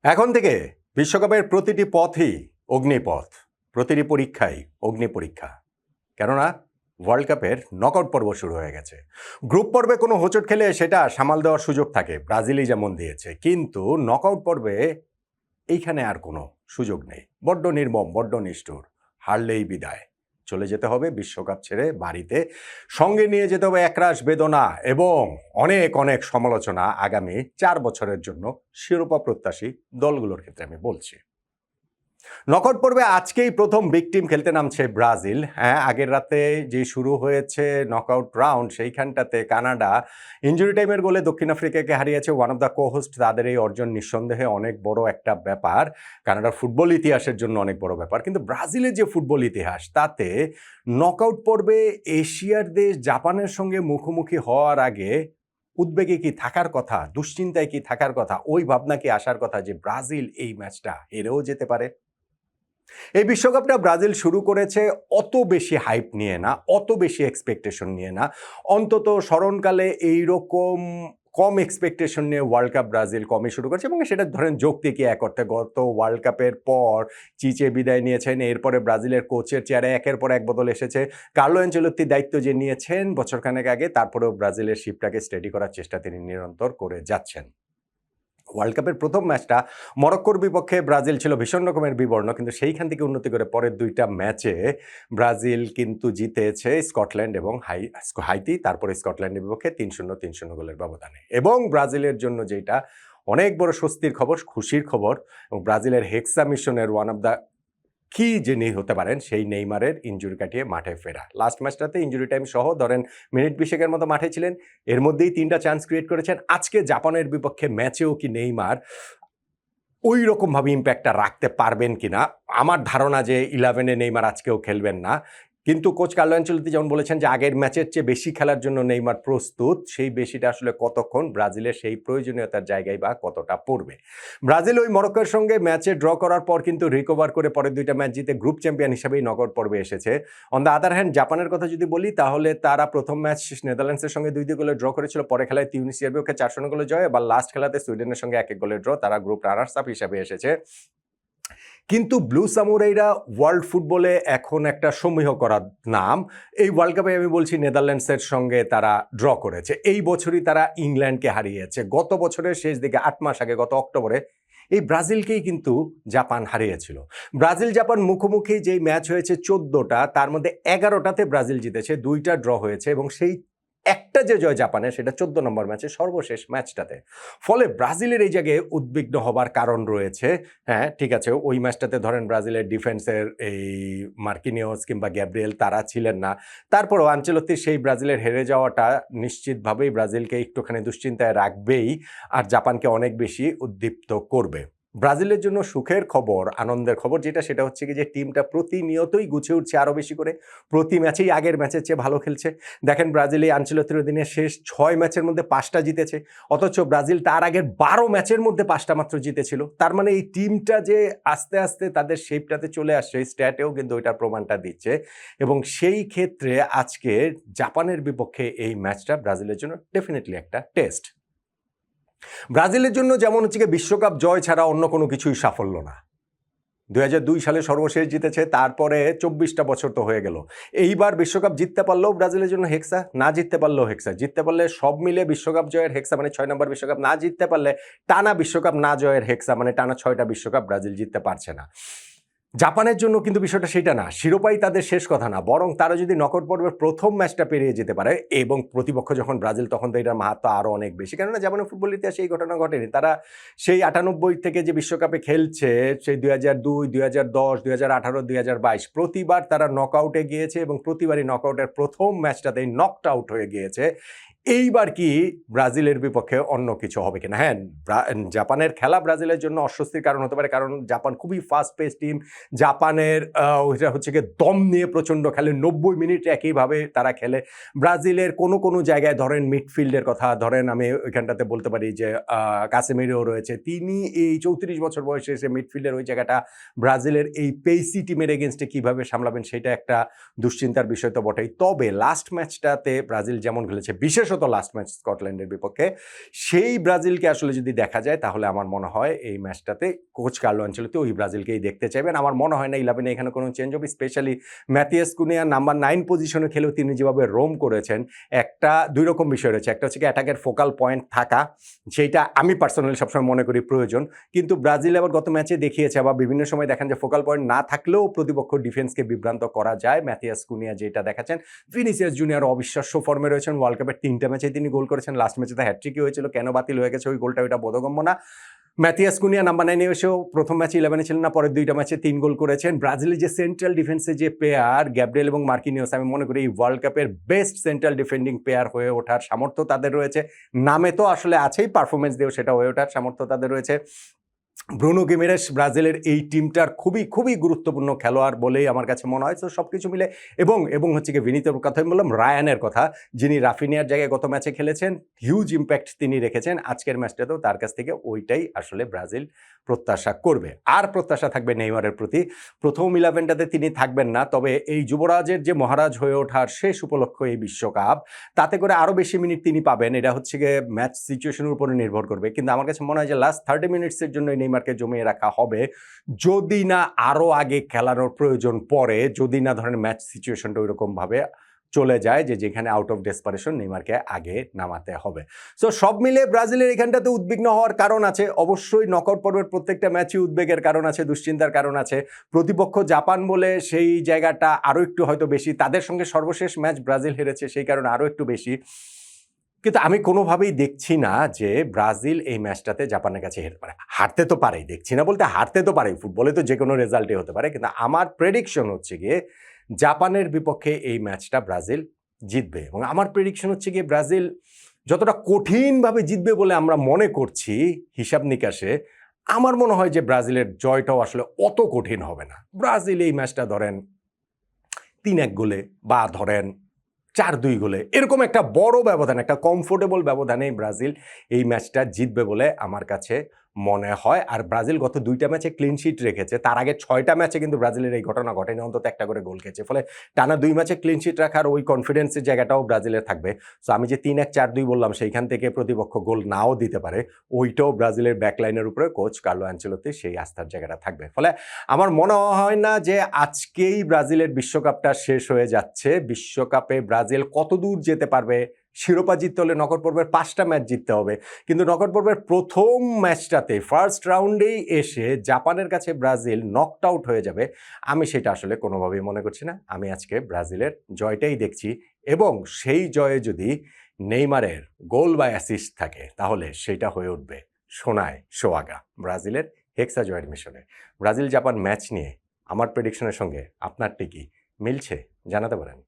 এখন থেকে বিশ্বকাপের প্রতিটি পথই অগ্নিপথ, প্রতিটি পরীক্ষাই অগ্নিপরীক্ষা। কেননা ওয়ার্ল্ড কাপের নকআউট পর্ব শুরু হয়ে গেছে। গ্রুপ পর্বে কোনো হোঁচট খেলে সেটা সামাল দেওয়ার সুযোগ থাকে, ব্রাজিলই যেমন দিয়েছে। কিন্তু নকআউট পর্বে এইখানে আর কোনো সুযোগ নেই। বড্ড নির্মম, বড্ড নিষ্ঠুর। হারলেই বিদায়, চলে যেতে হবে বিশ্বকাপ ছেড়ে বাড়িতে। সঙ্গে নিয়ে যেতে হবে একরাশ বেদনা এবং অনেক অনেক সমালোচনা আগামী 4 বছরের জন্য শিরোপা প্রত্যাশী দলগুলোর ক্ষেত্রে আমি বলছি। নকআউট পর্বে আজকেই প্রথম বিগ টিম খেলতে নামছে ব্রাজিল। হ্যাঁ, আগের রাতে যে শুরু হয়েছে নকআউট রাউন্ড, সেইখানটাতে কানাডা ইনজুরি টাইমের গোলে দক্ষিণ আফ্রিকাকে হারিয়েছে। ওয়ান অফ দ্য কো-হোস্ট, তাদের এই অর্জন নিঃসন্দেহে অনেক বড় একটা ব্যাপার, কানাডার ফুটবল ইতিহাসের জন্য অনেক বড় ব্যাপার। কিন্তু ব্রাজিলের যে ফুটবল ইতিহাস, তাতে নকআউট পর্বে এশিয়ার দেশ জাপানের সঙ্গে মুখোমুখি হওয়ার আগে উদ্বেগে কি থাকার কথা, দুশ্চিন্তায় কি থাকার কথা, ওই ভাবনা কি আসার কথা যে ব্রাজিল এই ম্যাচটা হেরেও যেতে পারে। এই বিশ্বকাপটা ব্রাজিল শুরু করেছে অত বেশি হাইপ নিয়ে না, অত বেশি এক্সপেকটেশন নিয়ে না। অন্তত স্মরণকালে এইরকম কম এক্সপেকটেশন নিয়ে ওয়ার্ল্ড কাপ ব্রাজিল কমই শুরু করেছে, এবং সেটা ধরেন যৌক্তিকই এক অর্থে। গত ওয়ার্ল্ড কাপের পর চিচে বিদায় নিয়েছেন, এরপরে ব্রাজিলের কোচের চেয়ারে একের পর এক বদল এসেছে। কার্লো অ্যানচেলোত্তির দায়িত্ব যে নিয়েছেন বছরখানেক আগে, তারপরেও ব্রাজিলের শিপটাকে স্টেডি করার চেষ্টা তিনি নিরন্তর করে যাচ্ছেন। ওয়ার্ল্ড কাপের প্রথম ম্যাচটা মরক্কোর বিপক্ষে ব্রাজিল ছিল ভীষণ রকমের বিবর্ণ, কিন্তু সেইখান থেকে উন্নতি করে পরের দুইটা ম্যাচে ব্রাজিল কিন্তু জিতেছে স্কটল্যান্ড এবং হাইতি, তারপরে স্কটল্যান্ডের বিপক্ষে 3-0 3-0 গোলের ব্যবধানে। এবং ব্রাজিলের জন্য যেটা অনেক বড় স্বস্তির খবর, খুশির খবর, এবং ব্রাজিলের হেক্সা মিশনের ওয়ান অফ দ্য কি যিনি হতে পারেন সেই নেইমারের ইনজুরি কাটিয়ে মাঠে ফেরা। লাস্ট ম্যাচটাতে ইনজুরি টাইম সহ ধরেন মিনিট 20 মতো মাঠে ছিলেন, এর মধ্যেই 3টা চান্স ক্রিয়েট করেছেন। আজকে জাপানের বিপক্ষে ম্যাচেও কি নেইমার ওই রকমভাবে ইম্প্যাক্টটা রাখতে পারবেন কিনা, আমার ধারণা যে 11-এ নেইমার আজকেও খেলবেন না। কিন্তু কোচ কার্লো অ্যানচেলোত্তি যেমন বলেছেন যে আগের ম্যাচের চেয়ে বেশি খেলার জন্য নেইমার প্রস্তুত, সেই বেশিটা আসলে কতক্ষণ, ব্রাজিলের সেই প্রয়োজনীয়তার জায়গায় বা কতটা পড়বে। ব্রাজিল ওই মরক্কোর সঙ্গে ম্যাচে ড্র করার পর কিন্তু রিকভার করে পরের দুইটা ম্যাচ জিতে গ্রুপ চ্যাম্পিয়ন হিসেবেই নকআউট পর্বে এসেছে। অন দ্য আদার হ্যান্ড জাপানের কথা যদি বলি, তাহলে তারা প্রথম ম্যাচ নেদারল্যান্ডসের সঙ্গে 2-2 গোলে ড্র করেছিল, পরে খেলায় তিউনিসিয়ার বিপক্ষে 4-0 গোলে জয়, এবার লাস্ট খেলাতে সুইডেনের সঙ্গে 1-1 গোলে ড্র, তারা গ্রুপ রানার্স আপ হিসেবে এসেছে। কিন্তু ব্লু সামুরাইরা ওয়ার্ল্ড ফুটবলে এখন একটা সমীহ করার নাম। এই ওয়ার্ল্ড কাপে আমি বলছি নেদারল্যান্ডসের সঙ্গে তারা ড্র করেছে, এই বছরই তারা ইংল্যান্ডকে হারিয়েছে। গত বছরের শেষ দিকে 8 মাস আগে গত অক্টোবরে এই ব্রাজিলকেই কিন্তু জাপান হারিয়েছিল। ব্রাজিল জাপান মুখোমুখি যেই ম্যাচ হয়েছে 14টা, তার মধ্যে 11টাতে ব্রাজিল জিতেছে, 2টা ড্র হয়েছে, এবং সেই একটা যে জয় জাপানের সেটা 14 নম্বর ম্যাচে, সর্বশেষ ম্যাচটাতে। ফলে ব্রাজিলের এই জায়গায় উদ্বিগ্ন হবার কারণ রয়েছে। হ্যাঁ, ঠিক আছে, ওই ম্যাচটাতে ধরেন ব্রাজিলের ডিফেন্সের এই মার্কিনিওস কিংবা গ্যাব্রিয়েল তারা ছিলেন না, তারপরও আনচেলত্তির সেই ব্রাজিলের হেরে যাওয়াটা নিশ্চিতভাবেই ব্রাজিলকে একটুখানি দুশ্চিন্তায় রাখবেই, আর জাপানকে অনেক বেশি উদ্দীপ্ত করবে। ব্রাজিলের জন্য সুখের খবর, আনন্দের খবর যেটা, সেটা হচ্ছে কি যে টিমটা প্রতিনিয়তই গুছিয়ে উঠছে আরও বেশি করে, প্রতি ম্যাচেই আগের ম্যাচের চেয়ে ভালো খেলছে। দেখেন ব্রাজিল এই আনচেলত্তির অধীনে শেষ 6 ম্যাচের মধ্যে 5টা জিতেছে, অথচ ব্রাজিল তার আগের 12 ম্যাচের মধ্যে 5টা মাত্র জিতেছিল। তার মানে এই টিমটা যে আস্তে আস্তে তাদের শেপটাতে চলে আসছে, স্ট্যাটেও কিন্তু ওইটার প্রমাণটা দিচ্ছে। এবং সেই ক্ষেত্রে আজকে জাপানের বিপক্ষে এই ম্যাচটা ব্রাজিলের জন্য ডেফিনেটলি একটা টেস্ট। ব্রাজিলের জন্য যেমন হচ্ছে বিশ্বকাপ জয় ছাড়া অন্য কোনো কিছুই সাফল্য না। 2002 সালে সর্বশেষ জিতেছে, তারপরে 24টা বছর তো হয়ে গেল। এইবার বিশ্বকাপ জিততে পারলেও ব্রাজিলের জন্য হেক্সা, না জিততে পারলেও হেক্সা, জিততে পারলে সব মিলে বিশ্বকাপ জয়ের হেক্সা, মানে 6 নম্বর বিশ্বকাপ, না জিততে পারলে টানা বিশ্বকাপ না জয়ের হেক্সা, মানে টানা 6টা বিশ্বকাপ ব্রাজিল জিততে পারছে না। জাপানের জন্য কিন্তু বিষয়টা সেটা না, শিরোপাই তাদের শেষ কথা না, বরং তারা যদি নকআউট পর্বের প্রথম ম্যাচটা পেরিয়ে যেতে পারে, এবং প্রতিপক্ষ যখন ব্রাজিল, তখন তো এটার মাহাত্ম আরও অনেক বেশি। কেননা জাপানের ফুটবল ইতিহাসে এই ঘটনা ঘটেনি। তারা সেই 98 থেকে যে বিশ্বকাপে খেলছে, সেই 2002, 2010, 2018, 2022 প্রতিবার তারা নকআউটে গিয়েছে, এবং প্রতিবারই নকআউটের প্রথম ম্যাচটাতেই নকড আউট হয়ে গিয়েছে। এইবার কি ব্রাজিলের বিপক্ষে অন্য কিছু হবে কিনা? হ্যাঁ, জাপানের খেলা ব্রাজিলের জন্য অস্বস্তির কারণ হতে পারে, কারণ জাপান খুবই ফাস্ট পেস টিম। জাপানের ওইটা হচ্ছে গিয়ে দম নিয়ে প্রচণ্ড খেলে, 90 মিনিট একইভাবে তারা খেলে। ব্রাজিলের কোনো কোনো জায়গায় ধরেন মিডফিল্ডের কথা ধরেন, আমি ওইখানটাতে বলতে পারি যে কাসেমিরো রয়েছে, তিনি এই 34 বছর বয়সে এসে মিডফিল্ডের ওই জায়গাটা ব্রাজিলের এই পেসি টিমের এগেনস্টে কীভাবে সামলাবেন, সেটা একটা দুশ্চিন্তার বিষয় তো বটেই। তবে লাস্ট ম্যাচটাতে ব্রাজিল যেমন খেলেছে, বিশেষ বিশেষত লাস্ট ম্যাচ স্কটল্যান্ডের বিপক্ষে, সেই ব্রাজিলকে আসলে যদি দেখা যায় তাহলে আমার মনে হয় এই ম্যাচটাতে কোচ কার্লো আনচেলত্তি ওই ব্রাজিলকেই দেখতে চাইবেন। আমার মনে হয় না 11-এ এখানে কোনো চেঞ্জ হবে, স্পেশালি ম্যাথিয়াস কুনিয়া নাম্বার 9 পজিশনে খেলেও তিনি যেভাবে রোম করেছেন, একটা দুই রকম বিষয় রয়েছে। একটা হচ্ছে কি অ্যাটাকের ফোকাল পয়েন্ট থাকা, সেইটা আমি পার্সোনালি সবসময় মনে করি প্রয়োজন, কিন্তু ব্রাজিল আবার গত ম্যাচে দেখিয়েছে বা বিভিন্ন সময় দেখেন যে ফোকাল পয়েন্ট না থাকলেও প্রতিপক্ষ ডিফেন্সকে বিভ্রান্ত করা যায়। ম্যাথিয়াস কুনিয়া যেটা দেখাচ্ছেন, ভিনিসিয়াস জুনিয়র অবিশ্বাস্য ফর্মে রয়েছেন, ওয়ার্ল্ড কাপের 3টা ম্যাচে তিনি গোল করেছেন, লাস্ট ম্যাচে তো হ্যাটট্রিকই হয়েছিল, কেন বাতিল হয়ে গেছে ওই গোলটা, ওইটা বোধগম্য না। ম্যাথিয়াস কুনিয়া নাম্বার 9-এ এসেও প্রথম ম্যাচে 11-এ ছিলেন না, পরের 2টা ম্যাচে 3 গোল করেছেন। ব্রাজিলের যে সেন্ট্রাল ডিফেন্সে যে পেয়ার গ্যাব্রিয়েল এবং মার্কিনিওস, আমি মনে করি এই ওয়ার্ল্ড কাপের বেস্ট সেন্ট্রাল ডিফেন্ডিং পেয়ার হয়ে ওঠার সামর্থ্য তাদের রয়েছে। নামে তো আসলে আছেই, পারফরমেন্স দিয়েও সেটা হয়ে ওঠার সামর্থ্য তাদের রয়েছে। ব্রুনো গিমেরেস ব্রাজিলের এই টিমটার খুবই খুবই গুরুত্বপূর্ণ খেলোয়াড় বলেই আমার কাছে মনে হয়। তো সব কিছু মিলে এবং হচ্ছে কি ভিনিতের কথা আমি বললাম, রায়ানের কথা, যিনি রাফিনিয়ার জায়গায় গত ম্যাচে খেলেছেন, হিউজ ইম্প্যাক্ট তিনি রেখেছেন। আজকের ম্যাচটাতেও তার কাছ থেকে ওইটাই আসলে ব্রাজিল প্রত্যাশা করবে। আর প্রত্যাশা থাকবে নেইমারের প্রতি। প্রথম 11টাতে তিনি থাকবেন না, তবে এই যুবরাজের যে মহারাজ হয়ে ওঠার শেষ উপলক্ষ এই বিশ্বকাপ, তাতে করে আরও বেশি মিনিট তিনি পাবেন। এটা হচ্ছে গিয়ে ম্যাচ সিচুয়েশনের উপরে নির্ভর করবে, কিন্তু আমার কাছে মনে হয় যে লাস্ট 30 মিনিটসের জন্য নেইমারকে জমিয়ে রাখা হবে, যদি না আরও আগে খেলানোর প্রয়োজন পড়ে, যদি না ধরেন ম্যাচ সিচুয়েশনটা ওইরকমভাবে চলে যায় যে যেখানে আউট অফ ডেসপারেশন নেইমারকে আগে নামাতে হবে। সো সব মিলে ব্রাজিলের এখানটাতে উদ্বিগ্ন হওয়ার কারণ আছে, অবশ্যই নকআউট পর্বের প্রত্যেকটা ম্যাচই উদ্বেগের কারণ আছে, দুশ্চিন্তার কারণ আছে। প্রতিপক্ষ জাপান বলে সেই জায়গাটা আরও একটু হয়তো বেশি, তাদের সঙ্গে সর্বশেষ ম্যাচ ব্রাজিল হেরেছে সেই কারণে আরও একটু বেশি। কিন্তু আমি কোনোভাবেই দেখছি না যে ব্রাজিল এই ম্যাচটাতে জাপানের কাছে হেরতে পারে। হারতে তো পারেই, দেখছি না বলতে হারতে তো পারেই, ফুটবলে তো যে কোনো রেজাল্টই হতে পারে, কিন্তু আমার প্রেডিকশন হচ্ছে গিয়ে জাপানের বিপক্ষে এই ম্যাচটা ব্রাজিল জিতবে। এবং আমার প্রেডিকশন হচ্ছে গিয়ে ব্রাজিল যতটা কঠিনভাবে জিতবে বলে আমরা মনে করছি হিসাব নিকাশে, আমার মনে হয় যে ব্রাজিলের জয়টাও আসলে অত কঠিন হবে না। ব্রাজিল এই ম্যাচটা ধরেন 3-1 গোলে বা ধরেন 4-2 গোলে, এরকম একটা বড় ব্যবধান, একটা কমফোর্টেবল ব্যবধানে ব্রাজিল এই ম্যাচটা জিতবে বলে আমার কাছে মনে হয়। আর ব্রাজিল গত 2টা ম্যাচে ক্লিন শিট রেখেছে, তার আগে 6টা ম্যাচে কিন্তু ব্রাজিলের এই ঘটনা ঘটেনি, অন্তত একটা করে গোল খেয়েছে। ফলে টানা 2 ম্যাচে ক্লিন শিট রাখার ওই কনফিডেন্সের জায়গাটাও ব্রাজিলের থাকবে। সো আমি যে 3-1 4-2 বললাম, সেইখান থেকে প্রতিপক্ষ গোল নাও দিতে পারে, ওইটাও ব্রাজিলের ব্যাকলাইনের উপরে কোচ কার্লো আনচেলত্তির সেই আস্থার জায়গাটা থাকবে। ফলে আমার মনে হয় না যে আজকেই ব্রাজিলের বিশ্বকাপটা শেষ হয়ে যাচ্ছে। বিশ্বকাপে ব্রাজিল কত দূর যেতে পারবে, শিরোপা জিততে হলে নকআউট পর্বের 5টা ম্যাচ জিততে হবে, কিন্তু নকআউট পর্বের প্রথম ম্যাচটাতে ফার্স্ট রাউন্ডেই এসে জাপানের কাছে ব্রাজিল নকড আউট হয়ে যাবে, আমি সেটা আসলে কোনোভাবেই মনে করছি না। আমি আজকে ব্রাজিলের জয়টাই দেখছি, এবং সেই জয়ে যদি নেইমারের গোল বা অ্যাসিস্ট থাকে তাহলে সেটা হয়ে উঠবে সোনায় সোহাগা ব্রাজিলের হেক্সা জয়ের মিশনে। ব্রাজিল জাপান ম্যাচ নিয়ে আমার প্রেডিকশনের সঙ্গে আপনারটি কি মিলছে জানাতে পারেন।